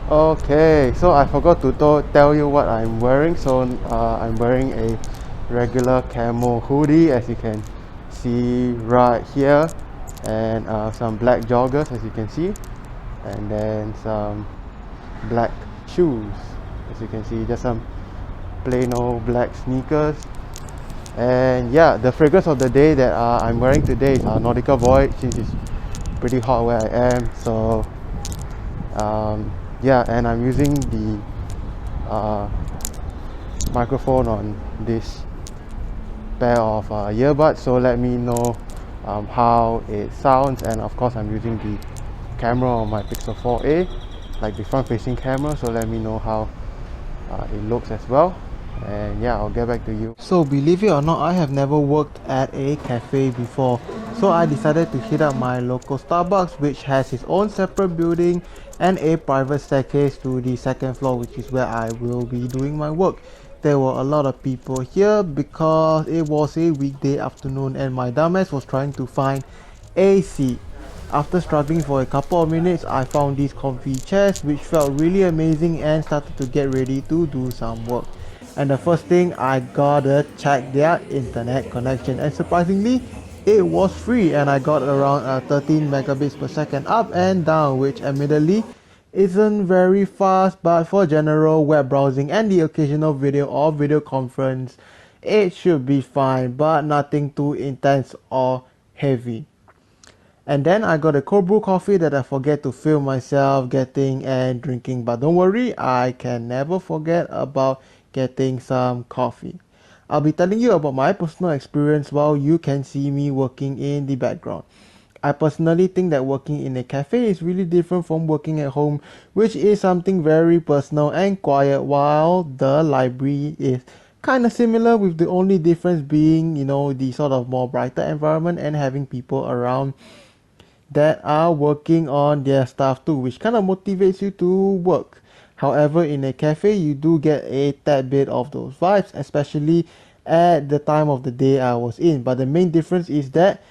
Okay, so I forgot to tell you what I'm wearing. So I'm wearing a regular camo hoodie, as you can see right here, and some black joggers, as you can see, and then some black shoes, as you can see, just some plain old black sneakers. And yeah, the fragrance of the day that I'm wearing today is Nautica Void, since it's pretty hot where I am. So yeah, and I'm using the microphone on this pair of earbuds, so let me know how it sounds. And of course I'm using the camera on my Pixel 4a, like the front facing camera, so let me know how it looks as well. And yeah, I'll get back to you. So believe it or not, I have never worked at a cafe before, so I decided to hit up my local Starbucks, which has its own separate building and a private staircase to the second floor, which is where I will be doing my work. There were a lot of people here because it was a weekday afternoon and my dumbass was trying to find a seat. After struggling for a couple of minutes, I found these comfy chairs which felt really amazing and started to get ready to do some work. And the first thing I gotta check their internet connection, and surprisingly it was free, and I got around 13 megabits per second up and down, which admittedly isn't very fast, but for general web browsing and the occasional video or video conference it should be fine, but nothing too intense or heavy. And then I got a cold brew coffee that I forget to film myself getting and drinking, but don't worry, I can never forget about getting some coffee. I'll be telling you about my personal experience while you can see me working in the background. I personally think that working in a cafe is really different from working at home, which is something very personal and quiet, while the library is kind of similar, with the only difference being, the sort of more brighter environment and having people around that are working on their stuff too, which kind of motivates you to work. However, in a cafe, you do get a tad bit of those vibes, especially at the time of the day I was in. But the main difference is that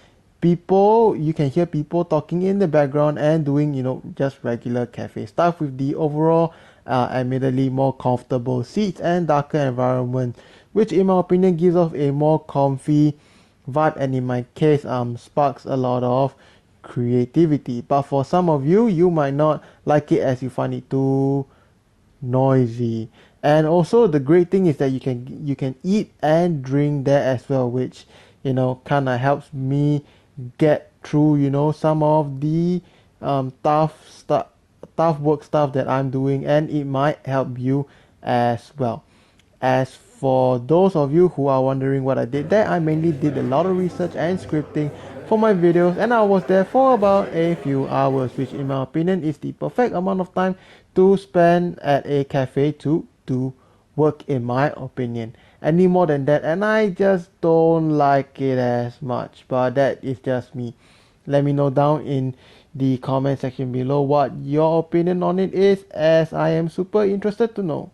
you can hear people talking in the background and doing, just regular cafe stuff, with the overall, admittedly more comfortable seats and darker environment, which in my opinion gives off a more comfy vibe, and in my case, sparks a lot of creativity. But for some of you, you might not like it as you find it too noisy. And also the great thing is that you can eat and drink there as well, which kind of helps me get through some of the tough work stuff that I'm doing, and it might help you as well. As for those of you who are wondering what I did there, I mainly did a lot of research and scripting for my videos, and I was there for about a few hours, which in my opinion is the perfect amount of time to spend at a cafe to do work, in my opinion. Any more than that and I just don't like it as much, but that is just me. Let me know down in the comment section below what your opinion on it is, as I am super interested to know.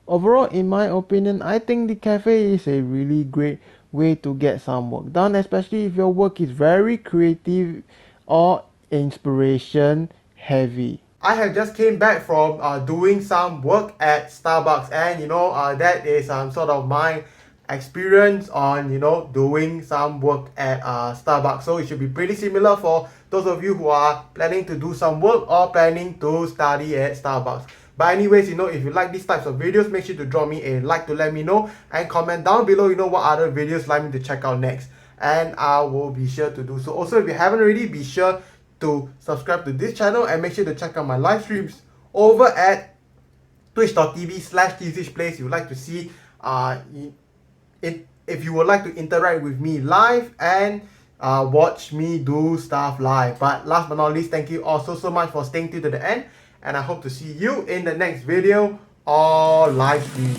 Overall, in my opinion, I think the cafe is a really great way to get some work done, especially if your work is very creative or inspiration heavy. I have just came back from doing some work at Starbucks, and that is sort of my experience on doing some work at Starbucks. So it should be pretty similar for those of you who are planning to do some work or planning to study at Starbucks. But anyways, if you like these types of videos, make sure to drop me a like to let me know, and comment down below what other videos like me to check out next, and I will be sure to do so. Also, if you haven't already, be sure to subscribe to this channel and make sure to check out my live streams over at twitch.tv/TusishPlays. If you would like to see if you would like to interact with me live and watch me do stuff live. But last but not least, thank you all so much for staying till to the end, and I hope to see you in the next video or live stream.